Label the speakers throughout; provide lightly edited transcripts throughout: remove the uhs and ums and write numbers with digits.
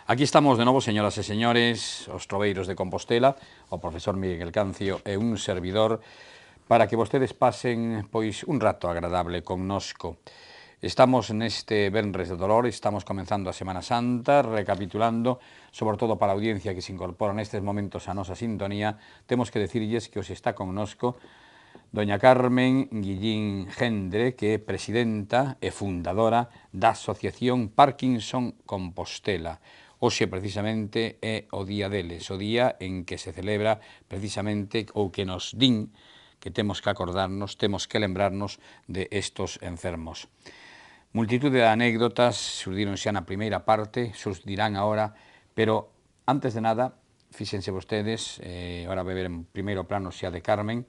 Speaker 1: Aquí estamos de novo, señoras e señores, os troveiros de Compostela, o profesor Miguel Cancio e un servidor, para que vostedes pasen pois un rato agradable connosco. Estamos neste Venres de Dolor, estamos comenzando a Semana Santa, recapitulando, sobre todo para a audiencia que se incorpora nestes momentos a nosa sintonía, temos que decirlles que os está connosco doña Carmen Guillín Gendre, que é presidenta e fundadora da Asociación Parkinson Compostela. Hoxe, precisamente, é o día deles, o día en que se celebra, precisamente, ou que nos din que temos que acordarnos, temos que lembrarnos de estos enfermos. Multitude de anécdotas surdiron xa na primeira parte, surdirán agora, pero, antes de nada, fíxense vostedes, agora vai ver en primeiro plano xa de Carmen,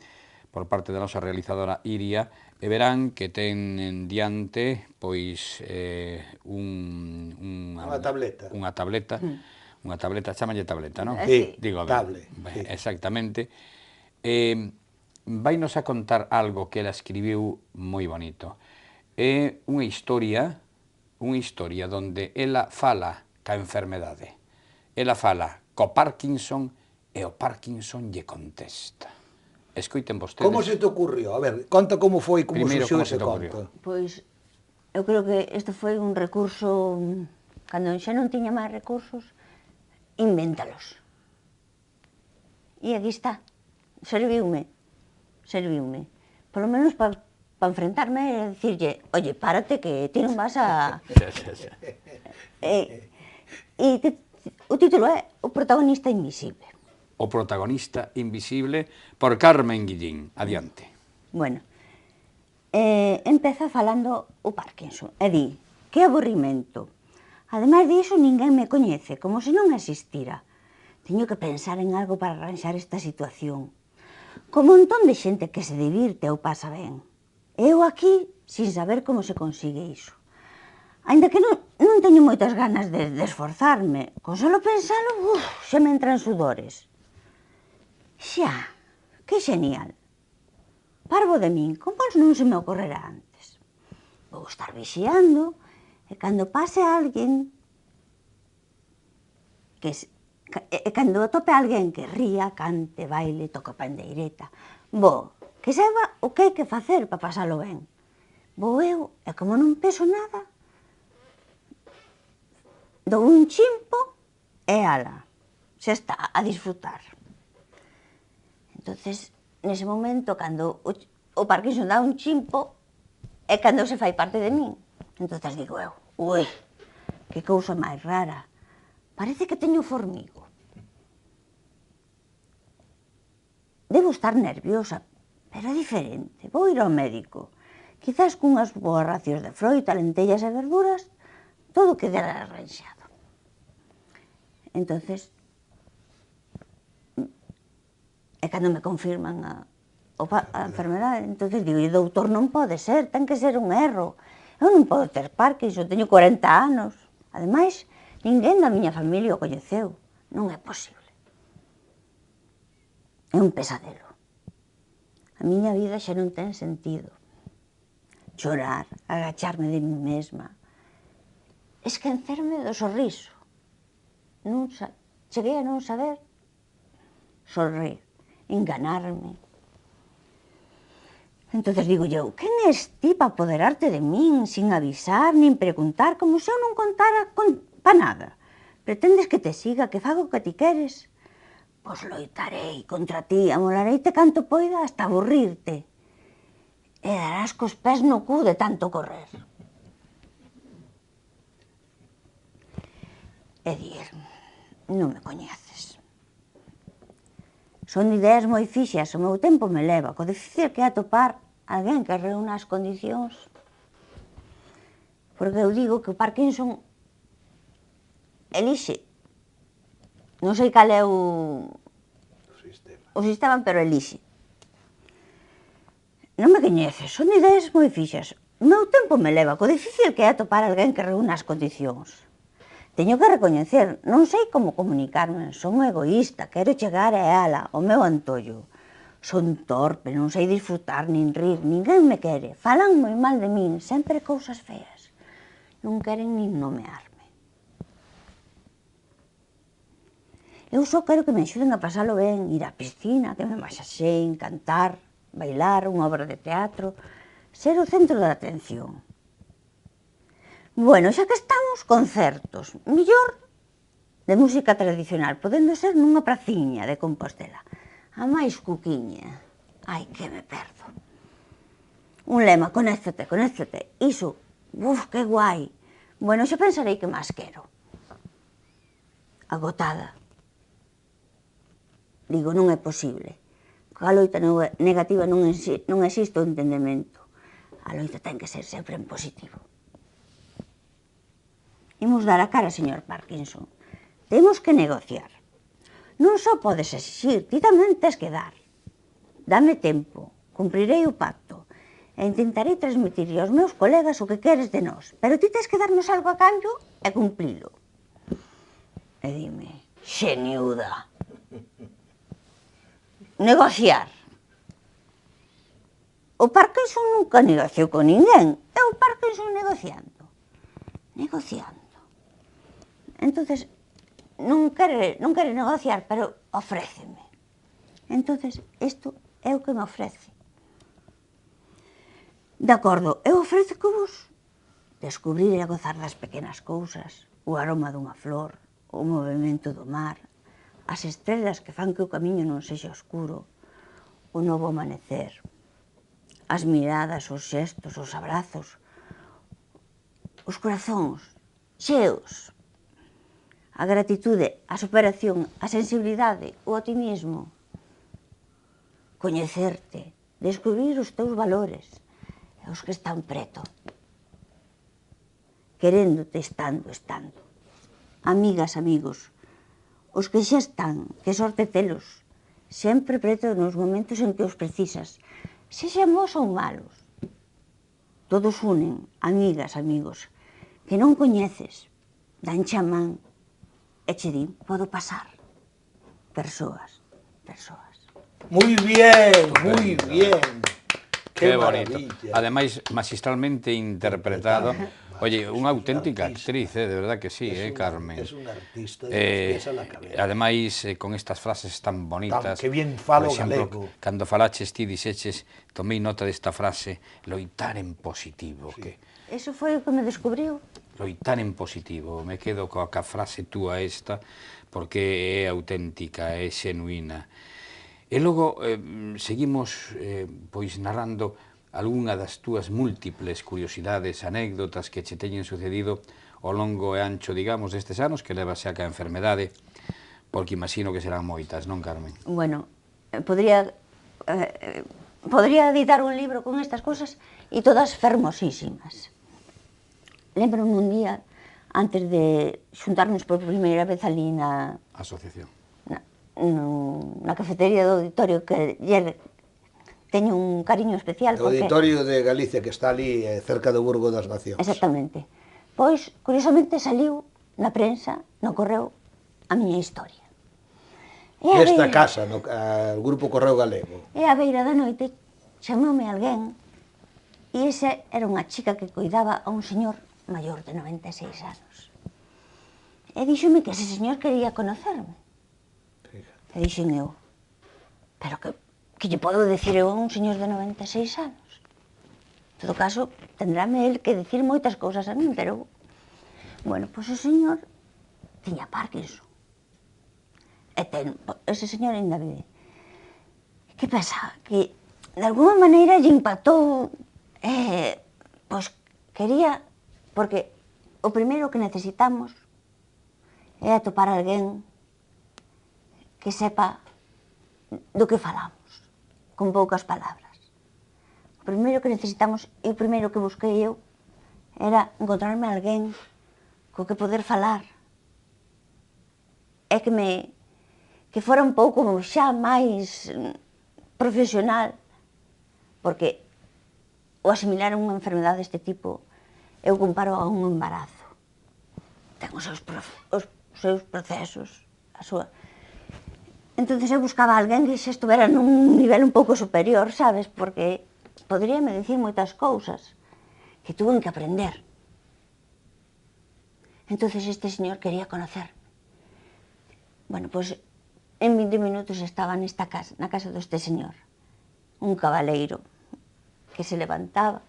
Speaker 1: por parte da nosa realizadora Iria, e verán que ten en diante pois
Speaker 2: unha tableta.
Speaker 1: Unha tableta, chámanlle tableta, non?
Speaker 2: Sí,
Speaker 1: Digo ben.
Speaker 2: tablet.
Speaker 1: Sí. Exactamente. Vainos a contar algo que ela escribiu moi bonito. É unha historia donde ela fala ca enfermedade. Ela fala co Parkinson e o Parkinson lle contesta. Escoiten vostedes.
Speaker 2: Como se te ocurrió? A ver, conta como foi, como
Speaker 1: Primeiro,
Speaker 2: surgiu
Speaker 1: como se
Speaker 2: ese
Speaker 1: te ocurrió?
Speaker 2: conto.
Speaker 3: Pois, eu creo que este foi un recurso, cando xa non tiña máis recursos, invéntalos. E aquí está, serviume. Polo menos para enfrentarme e dicirlle, oye, párate que ti non vas a... O título é O protagonista invisible.
Speaker 1: O protagonista invisible, por Carmen Guillín. Adiante.
Speaker 3: Bueno, empeza falando o Parkinson e di, que aburrimento. Ademais diso, ninguén me coñece, como se non existira. Teño que pensar en algo para arranxar esta situación. Con un montón de xente que se divirte ou pasa ben. Eu aquí, sin saber como se consigue iso. Ainda que non teño moitas ganas de esforzarme, con solo pensalo, xa me entran sudores. Xa, que genial. Parvo de min, como non se me ocorrera antes. Vou estar vixiando, e cando pase alguén, cando atope alguén que ría, cante, baile, toque a pandeireta, vou, que saiba o que hai que facer para pasalo ben. Vou eu, e como non peso nada, dou un chimpo e ala, xa está, a disfrutar. Entonces, nese momento, cando o Parkinson dá un chimpo, é cando se fai parte de min. Entonces digo eu, ui, que cousa máis rara, parece que teño formigo. Debo estar nerviosa, pero é diferente, vou ir ao médico. Quizás cunhas boas racións de froita, lentellas e verduras, todo quedará arranxado. Entonces, e cando me confirman a enfermedade, entonces digo, doutor, non pode ser, ten que ser un erro. Eu non podo ter Parkinson, teño 40 anos. Ademais, ninguén da miña familia o coñeceu. Non é posible. É un pesadelo. A miña vida xa non ten sentido. Chorar, agacharme de mí mesma. Esquecerme do sorriso. Cheguei a non saber sorrir, enganarme. Entonces digo eu, quen és ti para apoderarte de min, sin avisar, nin preguntar, como se eu non contara pa nada? Pretendes que te siga, que faga o que ti queres? Pois loitarei contra ti, amolareite canto poida hasta aburrirte. E darás cos pés no cu de tanto correr. E dir, non me coñeces. Son ideas moi fixas, o meu tempo me leva, co difícil que é atopar alguén que reúna as condicións. Porque eu digo que o Parkinson elixe, non sei cal é o sistema, pero elixe. Non me coñeces, son ideas moi fixas. O meu tempo me leva, co difícil que é atopar alguén que reúna as condicións. Teño que recoñecer, non sei como comunicarme, son egoísta, quero chegar a ela, ao meu antollo. Son torpe, non sei disfrutar, nin rir, ninguén me quere. Falan moi mal de min, sempre cousas feas. Non queren nin nomearme. Eu só quero que me axuden a pasalo ben, ir á piscina, que me masaxeen, cantar, bailar, unha obra de teatro, ser o centro da atención. Bueno, xa que estamos, concertos, mellor de música tradicional, podendo ser nunha praciña de Compostela. A máis cuquiña, ai, que me perdo. Un lema, conéctate, conéctate, iso, que guai. Bueno, xa pensarei que máis quero. Agotada. Digo, non é posible. A loita negativa non existe o entendemento. A loita ten que ser sempre en positivo. Imos dar a cara, señor Parkinson. Temos que negociar. Non só podes exixir, ti tamén tes que dar. Dame tempo, cumprirei o pacto, e intentarei transmitir aos meus colegas o que queres de nós, pero ti tes que darnos algo a cambio e cumplilo. E dime, xeniuda, negociar. O Parkinson nunca negociou con ninguén, é o Parkinson negociando. Negociando. Entonces, non quere negociar, pero ofréceme. Entonces, isto é o que me ofrece. De acordo, eu ofrézco-vos descubrir e gozar das pequenas cousas, o aroma dunha flor, o movimento do mar, as estrelas que fan que o camiño non sexa oscuro, o novo amanecer, as miradas, os xestos, os abrazos, os corazóns cheos, a gratitude, a superación, a sensibilidade, o optimismo, coñecerte, descubrir os teus valores, e os que están preto, queréndote estando. Amigas, amigos, os que xa están, que sorte telos, sempre preto nos momentos en que os precisas, sexan bons ou malos. Todos unen, amigas, amigos, que non coñeces, danche a man, e che din, podo pasar. Persoas.
Speaker 2: Moi bien, moi bien.
Speaker 1: Que bonito. Ademais, magistralmente interpretado. Oye, unha auténtica actriz, de verdad que sí, Carmen.
Speaker 2: Es un artista de pies a la cabeza.
Speaker 1: Ademais, con estas frases tan bonitas.
Speaker 2: Que bien falo
Speaker 1: por exemplo,
Speaker 2: galego.
Speaker 1: Cando falaches ti dixeches, tomei nota desta frase, loitar en positivo.
Speaker 2: Sí.
Speaker 3: Eso foi o que me descubriu.
Speaker 1: Loitar en positivo. Me quedo coa frase túa esta, porque é auténtica, é xenuína. E logo seguimos pois narrando algunha das túas múltiples curiosidades, anécdotas que che teñen sucedido ao longo e ancho, digamos, destes anos que levas xa ca enfermedade, porque imagino que serán moitas, non, Carmen?
Speaker 3: Bueno, podría editar un libro con estas cousas e todas fermosísimas. Lembro-me un día, antes de xuntarnos por primeira vez ali na
Speaker 1: Asociación.
Speaker 3: Na cafetería do auditorio, que teño un cariño especial.
Speaker 2: O auditorio de Galicia, que está ali cerca do Burgo das Nacións.
Speaker 3: Exactamente. Pois, curiosamente, saliu na prensa, no correo, a miña historia.
Speaker 2: Nesta casa, no Grupo Correo Galego.
Speaker 3: E a beira da noite chamoume alguén, e esa era unha chica que coidaba a un señor maior de 96 anos. E díxome que ese señor quería conocerme. E dixen eu, pero que lle podo dicir eu a un señor de 96 anos? En todo caso, tendráme el que dicir moitas cousas a min, pero... Bueno, pois o señor tiña Parkinson. E ese señor ainda vive. Que pasa? Que, de alguma maneira, lle impactou... Pois quería... Porque o primeiro que necesitamos é atopar alguén que sepa do que falamos, con poucas palabras. O primeiro que necesitamos, e o primeiro que busquei eu, era encontrarme alguén co que poder falar, e que fora un pouco xa máis profesional, porque o asimilar unha enfermedade deste tipo, eu comparo a un embarazo. Ten os seus procesos, a súa... Entonces eu buscaba alguén que xa estuvera nun nivel un pouco superior, sabes? Porque poderíame dicir moitas cousas que tuve que aprender. Entonces este señor quería conocerme. Bueno, pois en 20 minutos estaba nesta casa, na casa deste señor, un cabaleiro que se levantaba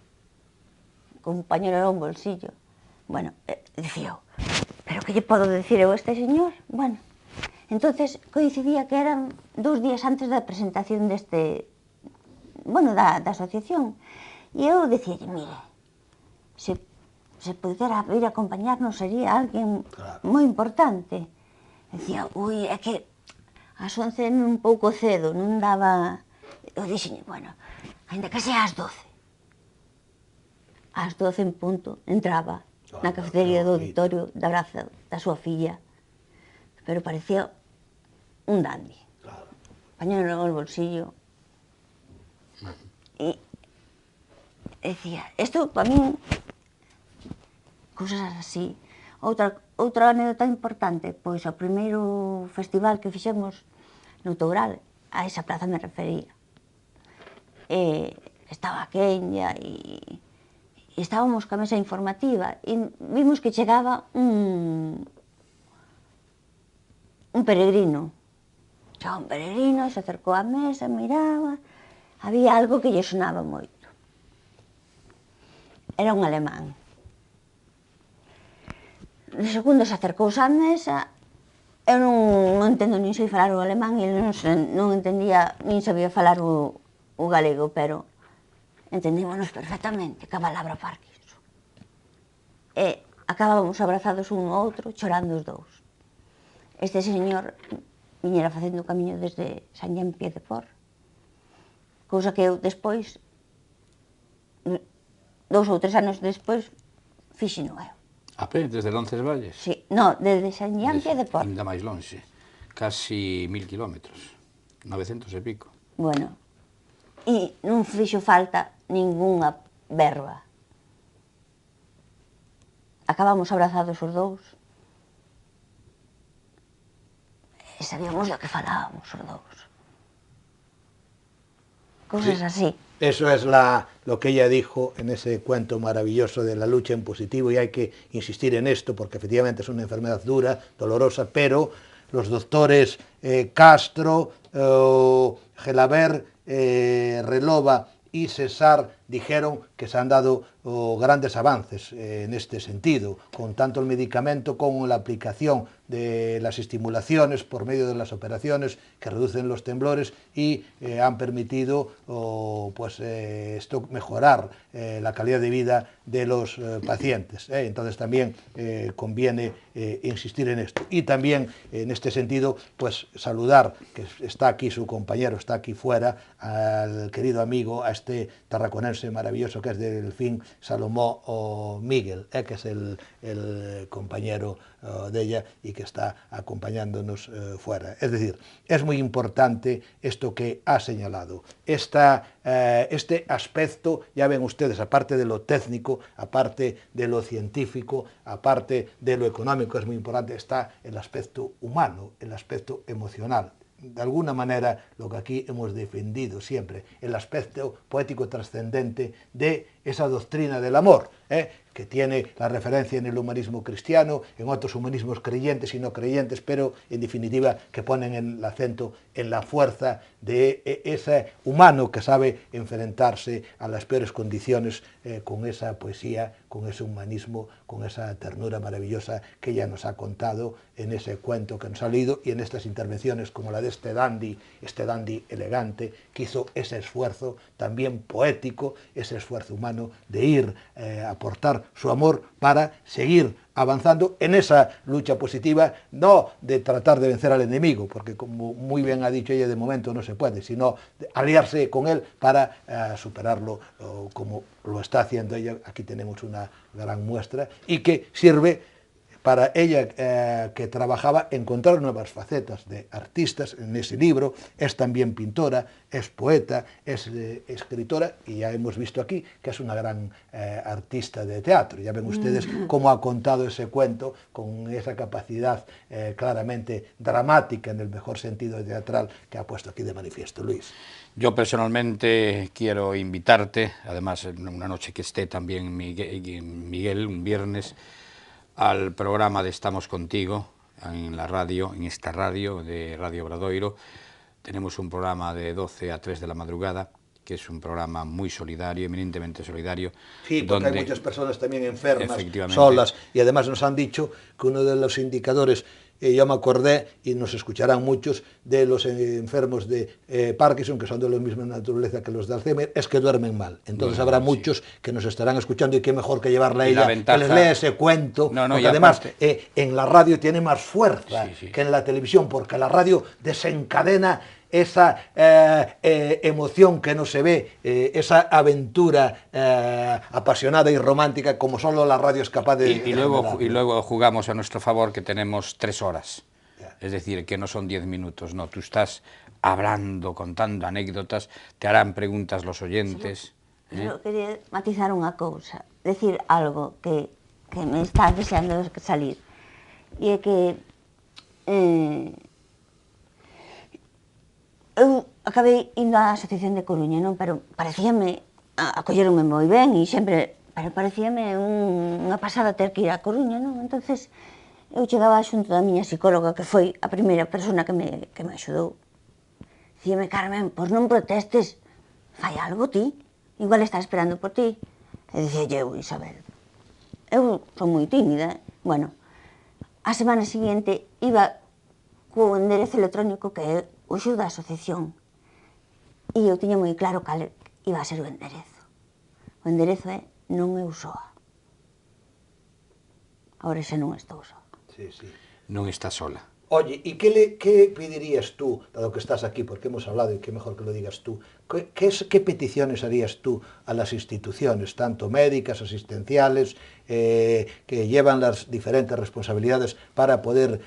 Speaker 3: con un pañuelo no bolsillo. Bueno, dicía, pero que lle podo decir eu a este señor? Bueno, entonces coincidía que eran 2 días antes da presentación deste, bueno, da asociación. E eu dicíalle, mire, se pudera vir a acompañarnos sería alguén moi importante. Dicía, ui, é que ás 11 un pouco cedo, non daba... Eu dixenlle, bueno, ainda que sea ás 12. Ás 12 en punto entraba na cafetería do auditorio da Praza da súa filla, pero parecía un dandy. Pañuelo no bolsillo. E decía, isto para min, cousas así. Outra anécdota importante, pois o primeiro festival que fixemos no Toural, a esa praza me refería. Estaba Kenya e estábamos ca mesa informativa e vimos que chegaba un peregrino. Chegaba un peregrino, se acercou á mesa, miraba, había algo que lle sonaba moito. Era un alemán. De segundo se acercouse á mesa, eu non entendo nin sei falar o alemán e non entendía, nin sabía falar o galego, pero entendímonos perfectamente ca palabra Parkinson. E acabábamos abrazados un ao outro, chorando os dous. Este señor viñera facendo o camiño desde San Jean-Pied-de-Port, cousa que eu despois, 2 ou 3 anos despois, fixeno eu.
Speaker 1: A pé, desde Roncesvalles?
Speaker 3: Sí, no, desde San Jean-Pied-de-Port.
Speaker 1: Ainda máis lonxe, casi 1000 kilómetros, 900 e pico.
Speaker 3: Bueno, e non fixo falta ningunha verba. Acabamos abrazados os dous. E sabíamos do que falábamos os dous. Cosas así.
Speaker 2: Eso es lo que ella dijo en ese cuento maravilloso de la lucha en positivo, y hay que insistir en esto porque efectivamente es una enfermedad dura, dolorosa, pero los doctores Castro, Gelabert, Relova y César dijeron que se han dado grandes avances en este sentido, con tanto el medicamento como la aplicación de las estimulaciones por medio de las operaciones que reducen los temblores y han permitido esto mejorar la calidad de vida de los pacientes. Entonces también conviene insistir en esto. Y también en este sentido, pues saludar, que está aquí su compañero, está aquí fuera, al querido amigo, a este tarraconense maravilloso que es de Delfín, Salomó o Miguel, que es el compañero de ella y que está acompañándonos fuera. Es decir, es muy importante esto que ha señalado. Este aspecto, ya ven ustedes, aparte de lo técnico, aparte de lo científico, aparte de lo económico, es muy importante, está el aspecto humano, el aspecto emocional. De alguna manera, lo que aquí hemos defendido siempre, el aspecto poético trascendente de esa doctrina del amor, que tiene la referencia en el humanismo cristiano, en otros humanismos creyentes y no creyentes, pero en definitiva que ponen el acento en la fuerza de ese humano que sabe enfrentarse a las peores condiciones con esa poesía, con ese humanismo, con esa ternura maravillosa que ella nos ha contado en ese cuento que nos ha leído y en estas intervenciones como la de este dandy elegante, que hizo ese esfuerzo también poético, ese esfuerzo humano de ir a aportar su amor para seguir avanzando en esa lucha positiva, no de tratar de vencer al enemigo, porque como muy bien ha dicho ella, de momento no se puede, sino de aliarse con él para superarlo como lo está haciendo ella. Aquí tenemos una gran muestra y que sirve para ella, que trabajaba, encontrar nuevas facetas de artistas en ese libro. Es también pintora, es poeta, es escritora, y ya hemos visto aquí que es una gran artista de teatro. Ya ven ustedes cómo ha contado ese cuento con esa capacidad claramente dramática, en el mejor sentido teatral, que ha puesto aquí de manifiesto. Luis.
Speaker 1: Yo personalmente quiero invitarte, además en una noche que esté también Miguel, un viernes, al programa de Estamos Contigo, en la radio, en esta radio de Radio Obradoiro. Tenemos un programa de 12 a 3 de la madrugada, que es un programa muy solidario, eminentemente solidario.
Speaker 2: Sí, porque hay muchas personas también enfermas,
Speaker 1: efectivamente,
Speaker 2: solas, y además nos han dicho que uno de los indicadores, yo me acordé, y nos escucharán muchos, de los enfermos de Parkinson, que son de la misma naturaleza que los de Alzheimer, es que duermen mal. Entonces habrá muchos que nos estarán escuchando, y qué mejor que llevarle a ella, que les lea ese cuento, porque además en la radio tiene más fuerza que en la televisión, porque la radio desencadena esa emoción que no se ve, esa aventura apasionada y romántica, como solo la radio es capaz de
Speaker 1: y luego jugamos a nuestro favor, que tenemos 3 horas. Es decir, que no son 10 minutos, no, tú estás hablando, contando anécdotas, te harán preguntas los oyentes.
Speaker 3: Yo quería matizar unha cousa, decir algo que me está deseando salir, e é que eu acabei indo á Asociación de Coruña, non? Pero parecíame, acolleronme moi ben e sempre, pero parecíame unha pasada ter que ir á Coruña, non? Entonces eu chegaba xunto da miña psicóloga, que foi a primeira persona que me axudou. Dicíame: Carmen, pois non protestes, fai algo ti, igual está esperando por ti. E dicía eu: Isabel, eu son moi tímida. Bueno, a semana seguinte iba co enderezo electrónico que é o xo da asociación, e eu tiña moi claro cal iba a ser o enderezo. O enderezo é Non eu soa. Agora xa non estou soa.
Speaker 2: Sí, sí.
Speaker 1: Non está sola.
Speaker 2: Oye, ¿y qué pedirías tú, dado que estás aquí, porque hemos hablado y qué mejor que lo digas tú, qué peticiones harías tú a las instituciones, tanto médicas, asistenciales, que llevan las diferentes responsabilidades para poder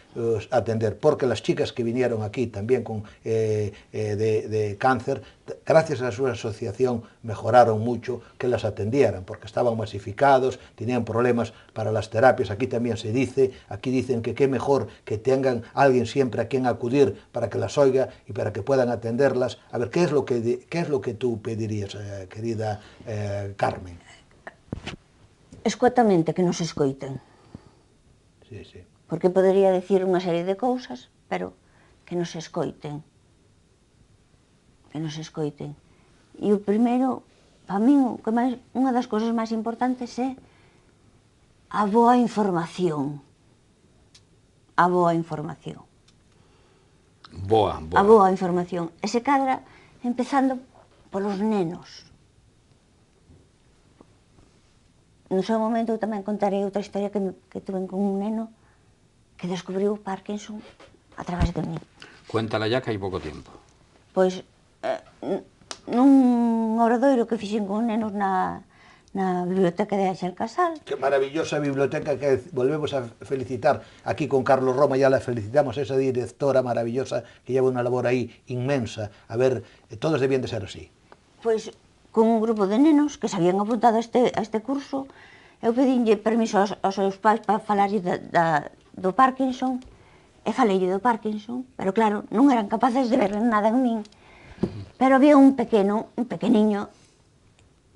Speaker 2: atender? Porque las chicas que vinieron aquí también con de cáncer, gracias a su asociación mejoraron mucho que las atendieran, porque estaban masificados, tenían problemas para las terapias. Aquí también se dice, aquí dicen que qué mejor que tengan alguien siempre a quien acudir para que las oiga y para que puedan atenderlas. A ver, ¿qué es lo que tú pedirías, querida Carmen?
Speaker 3: Escuetamente, que nos escoiten.
Speaker 2: Sí, sí.
Speaker 3: Porque podería decir unha serie de cousas, pero que nos escoiten. Que nos escoiten. E o primeiro, para min, unha das cousas máis importantes é a boa información. A boa información.
Speaker 1: Boa.
Speaker 3: A boa información. E se cadra, empezando polos nenos. No seu momento eu tamén contarei outra historia que tuve con un neno que descubriu Parkinson a través de mí.
Speaker 1: Cuéntala ya, que hai pouco tempo.
Speaker 3: Pois, nun obradoiro que fixen con nenos na biblioteca de Ángel Casal.
Speaker 2: Qué maravillosa biblioteca, que volvemos a felicitar aquí con Carlos Roma, ya la felicitamos, esa directora maravillosa que lleva una labor aí inmensa. A ver, todos debían de ser así.
Speaker 3: Pois, con un grupo de nenos que se habían apuntado a este curso, eu pedinlle permiso aos seus pais para falarlle do Parkinson, e faleille do Parkinson, pero claro, non eran capaces de ver nada en min. Pero había un pequeniño,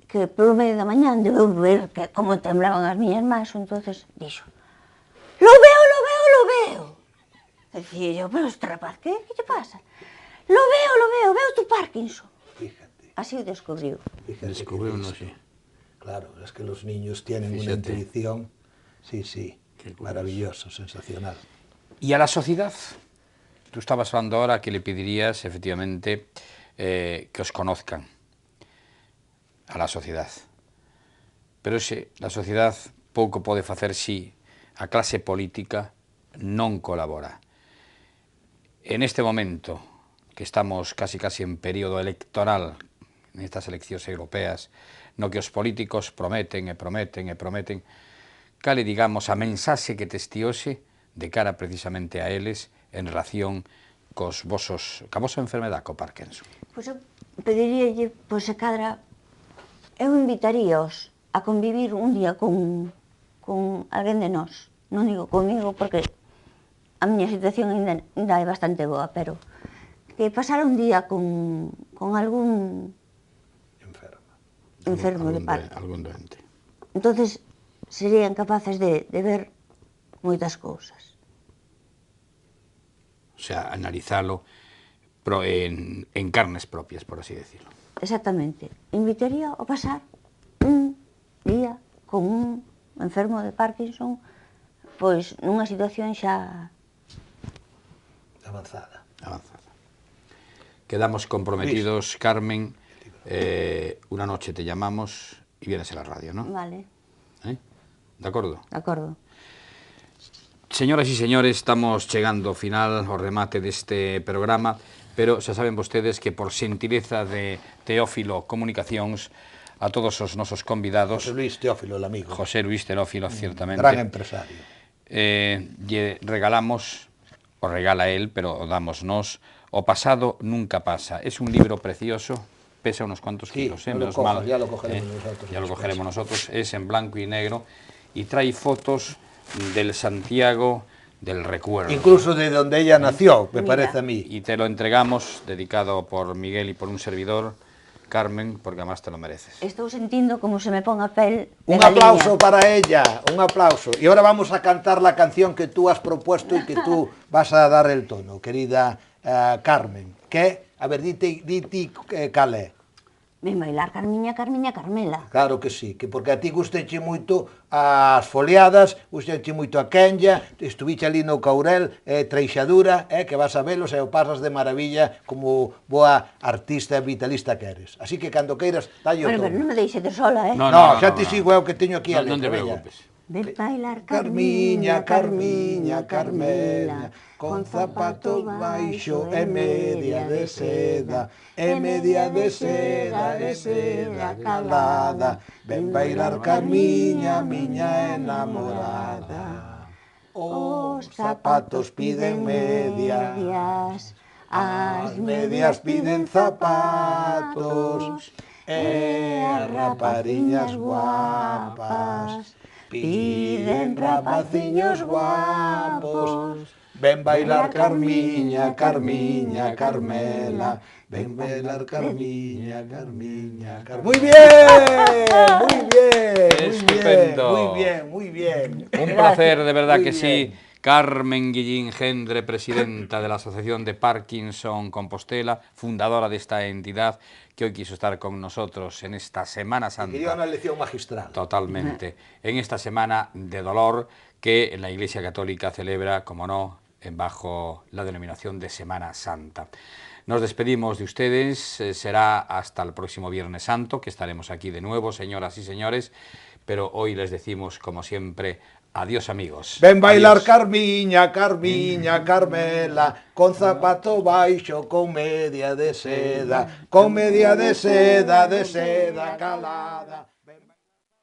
Speaker 3: que polo medio da mañán debeu ver como temblaban as miñas mans, entonces dixo: lo veo. Decía yo: pero este rapaz, que te pasa? Lo veo tu Parkinson.
Speaker 2: Fíjate.
Speaker 3: Así o descubriu.
Speaker 1: Descubriu, no sé.
Speaker 2: Claro, es que los niños tienen una intuición, sí, maravilloso, sensacional.
Speaker 1: ¿Y a la sociedad? Tú estabas hablando ahora que le pedirías, efectivamente, que os conozcan a la sociedad. Pero la sociedad pouco pode facer si a clase política non colabora. En este momento, que estamos casi en período electoral, nestas eleccións europeas, no que os políticos prometen, cale, digamos, a mensaxe que testiose de cara precisamente a eles en relación ca vosa enfermedade, co Parkinson.
Speaker 3: Pois eu pediríalle, pois se cadra, eu invitaríaos a convivir un día con alguén de nós. Non digo comigo porque a miña situación ainda é bastante boa, pero que pasara un día con algún enfermo de Parkinson.
Speaker 1: Algún doente.
Speaker 3: Entonces serían capaces de ver moitas cousas.
Speaker 1: sea, analizalo en carnes propias, por así decirlo.
Speaker 3: Exactamente. Invitaría a pasar un día con un enfermo de Parkinson, pois nunha situación xa
Speaker 2: Avanzada.
Speaker 1: Quedamos comprometidos, Carmen, una noche te llamamos y vienes a la radio, ¿no?
Speaker 3: Vale.
Speaker 1: De acordo?
Speaker 3: De acordo.
Speaker 1: Señoras e señores, estamos chegando ao final, ao remate deste programa, pero xa saben vostedes que por xentileza de Teófilo Comunicacións, a todos os nosos convidados...
Speaker 2: José Luis Teófilo, el amigo.
Speaker 1: José Luis Teófilo, ciertamente.
Speaker 2: Gran empresario.
Speaker 1: Lle regalamos, o regala él, pero o damos nós, O pasado nunca pasa. Es un libro precioso, pesa unos cuantos kilos, menos mal.
Speaker 2: Ya lo cogeremos nosotros.
Speaker 1: Ya lo cogeremos nosotros, es en blanco y negro y trae fotos del Santiago del recuerdo.
Speaker 2: Incluso de donde ella nació, me parece a mí.
Speaker 1: Y te lo entregamos, dedicado por Miguel y por un servidor, Carmen, porque además te lo mereces.
Speaker 3: Estou sentindo como se me pon a pel de
Speaker 2: Un
Speaker 3: galiña.
Speaker 2: aplauso para ella, un aplauso. Y ahora vamos a cantar la canción que tú has propuesto y que tú vas a dar el tono, querida Carmen. Que, a ver, dite cal é.
Speaker 3: Ven bailar Carmiña, Carmiña, Carmela.
Speaker 2: Claro que sí, que porque a ti gustenche moito as foliadas, gustenche moito a quenlla, estuviche ali no Caurel, treixadura, que vas a velos e o pasas de maravilla como boa artista e vitalista que eres. Así que cando queiras, dalle o
Speaker 3: Bueno,
Speaker 2: tono.
Speaker 3: pero non me deixe de sola,
Speaker 2: No, xa te sigo eu que teño aquí a letra.
Speaker 1: Non te
Speaker 2: veña.
Speaker 1: preocupes.
Speaker 3: Ven bailar
Speaker 2: Carmiña, Carmiña, Carmela, con zapatos baixo e media de seda, e media de seda, e seda calada. Ven bailar Carmiña, miña enamorada. Os zapatos piden medias, as medias piden zapatos, e as rapariñas guapas piden rapaciños guapos. Ven bailar Carmiña, Carmiña, Carmela. Ven bailar Carmiña, Carmiña, Carmela. ¡Muy bien! ¡Muy bien!
Speaker 1: Estupendo.
Speaker 2: Muy bien, muy bien.
Speaker 1: Un placer, de verdad
Speaker 2: Muy
Speaker 1: que
Speaker 2: bien.
Speaker 1: sí. Carmen Guillín Gendre, presidenta de la Asociación de Parkinson Compostela, fundadora de esta entidad, que hoy quiso estar con nosotros en esta Semana Santa.
Speaker 2: Que dio una lección magistral.
Speaker 1: Totalmente. En esta semana de dolor que la Iglesia Católica celebra, como no, bajo la denominación de Semana Santa. Nos despedimos de ustedes, será hasta el próximo Viernes Santo, que estaremos aquí de nuevo, señoras y señores, pero hoy les decimos, como siempre, adiós, amigos.
Speaker 2: Ven bailar
Speaker 1: Adiós.
Speaker 2: Carmiña, Carmiña, Carmela, con zapato baixo, con media de seda calada. Ven